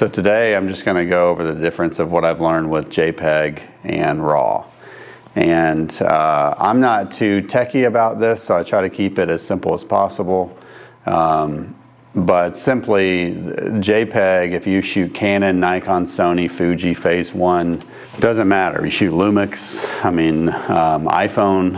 So today I'm just going to go over the difference of what I've learned with JPEG and RAW. And I'm not too techie about this, so I try to keep it as simple as possible. But simply, JPEG, if you shoot Canon, Nikon, Sony, Fuji, Phase 1, doesn't matter. You shoot Lumix, iPhone,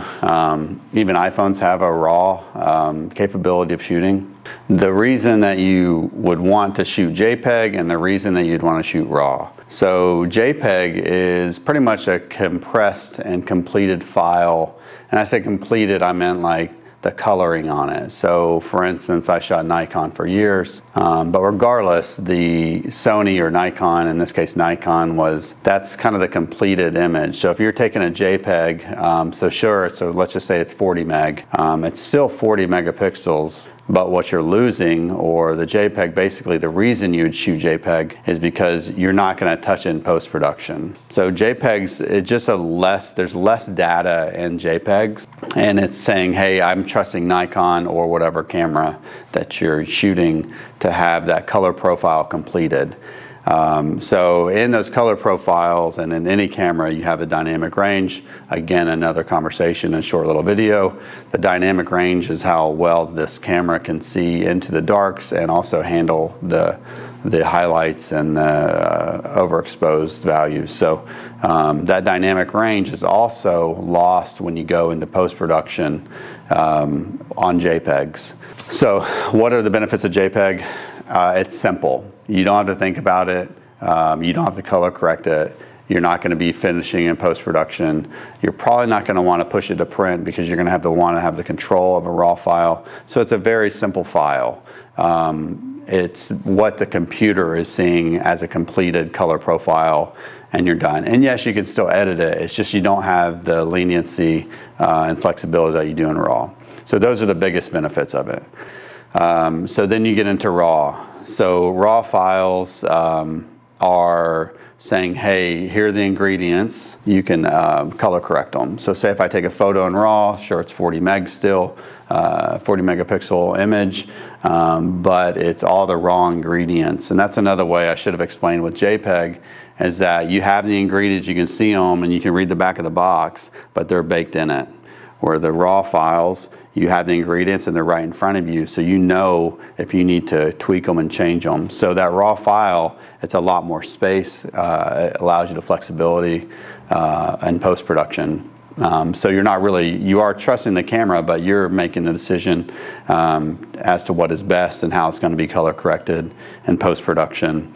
even iPhones have a RAW capability of shooting. The reason that you would want to shoot JPEG and the reason that you'd want to shoot RAW. So JPEG is pretty much a compressed and completed file. And I say completed, I meant like the coloring on it. So for instance, I shot Nikon for years, but regardless, the Sony or Nikon, in this case Nikon, that's kind of the completed image. So if you're taking a JPEG, so let's just say it's 40 meg, it's still 40 megapixels, but what you're losing, or the JPEG, basically the reason you would shoot JPEG is because you're not going to touch it in post-production. So JPEGs, there's less data in JPEGs, and it's saying, hey, I'm trusting Nikon or whatever camera that you're shooting to have that color profile completed. So in those color profiles and in any camera, you have a dynamic range. Again, another conversation in a short little video. The dynamic range is how well this camera can see into the darks and also handle the highlights and the overexposed values. So that dynamic range is also lost when you go into post-production on JPEGs. So what are the benefits of JPEG? It's simple. You don't have to think about it. You don't have to color correct it. You're not going to be finishing in post-production. You're probably not going to want to push it to print because you're going to want to have the control of a RAW file. So it's a very simple file. It's what the computer is seeing as a completed color profile, and you're done. And yes, you can still edit it. It's just you don't have the leniency and flexibility that you do in RAW. So those are the biggest benefits of it. So then you get into RAW. So RAW files are saying, hey, here are the ingredients. You can color correct them. So say if I take a photo in RAW, sure, it's 40 meg still, 40 megapixel image, but it's all the raw ingredients. And that's another way I should have explained with JPEG, is that you have the ingredients, you can see them, and you can read the back of the box, but they're baked in it. Where the RAW files, you have the ingredients and they're right in front of you, so you know if you need to tweak them and change them. So that RAW file, it's a lot more space. It allows you the flexibility in post-production. So you are trusting the camera, but you're making the decision as to what is best and how it's going to be color corrected in post-production.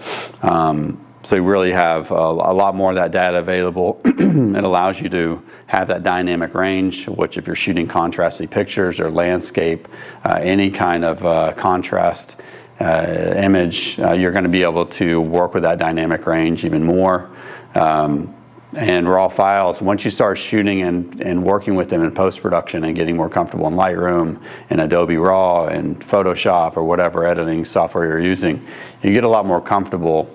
So you really have a lot more of that data available. It allows you to have that dynamic range, which if you're shooting contrasty pictures or landscape, any kind of contrast image, you're going to be able to work with that dynamic range even more. And RAW files, once you start shooting and working with them in post-production and getting more comfortable in Lightroom and Adobe RAW and Photoshop or whatever editing software you're using, you get a lot more comfortable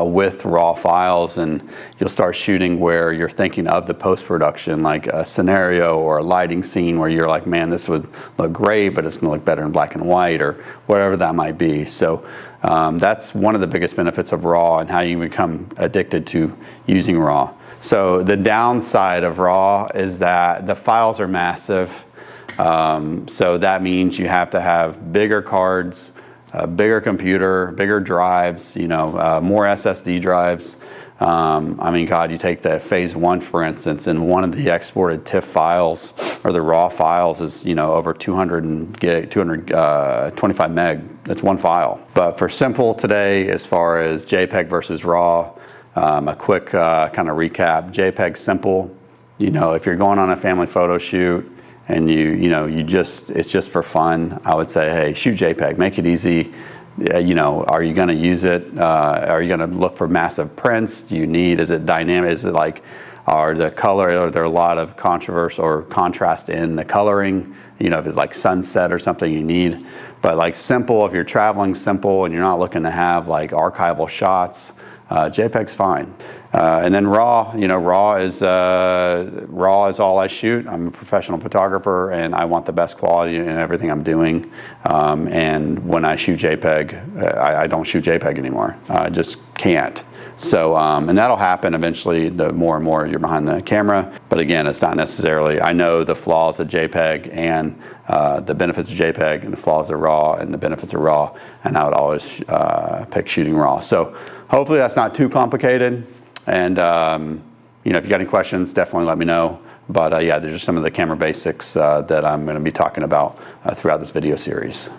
with RAW files, and you'll start shooting where you're thinking of the post-production, like a scenario or a lighting scene where you're like, man, this would look great, but it's going to look better in black and white, or whatever that might be. So that's one of the biggest benefits of RAW and how you become addicted to using RAW. So the downside of RAW is that the files are massive. So that means you have to have bigger cards, a bigger computer, bigger drives, more SSD drives. God, you take the Phase 1, for instance, and one of the exported TIFF files, or the RAW files, is over 225 meg. That's one file. But for simple today, as far as JPEG versus RAW, a quick kind of recap. JPEG simple. If you're going on a family photo shoot, and it's just for fun, I would say, hey, shoot JPEG, make it easy. Are you going to use it? Are you going to look for massive prints? Is it dynamic? Is it like, are there a lot of controversy or contrast in the coloring? If it's like sunset or something you need. But like simple, if you're traveling, simple, and you're not looking to have like archival shots, JPEG's fine. And then RAW, you know, RAW is all I shoot. I'm a professional photographer, and I want the best quality in everything I'm doing. And when I shoot JPEG, I don't shoot JPEG anymore. I just can't. So, and that'll happen eventually the more and more you're behind the camera. But again, it's not necessarily, I know the flaws of JPEG and the benefits of JPEG and the flaws of RAW and the benefits of RAW, and I would always pick shooting RAW. So hopefully that's not too complicated. And you know, if you got any questions, definitely let me know. But yeah, there's just some of the camera basics that I'm going to be talking about throughout this video series.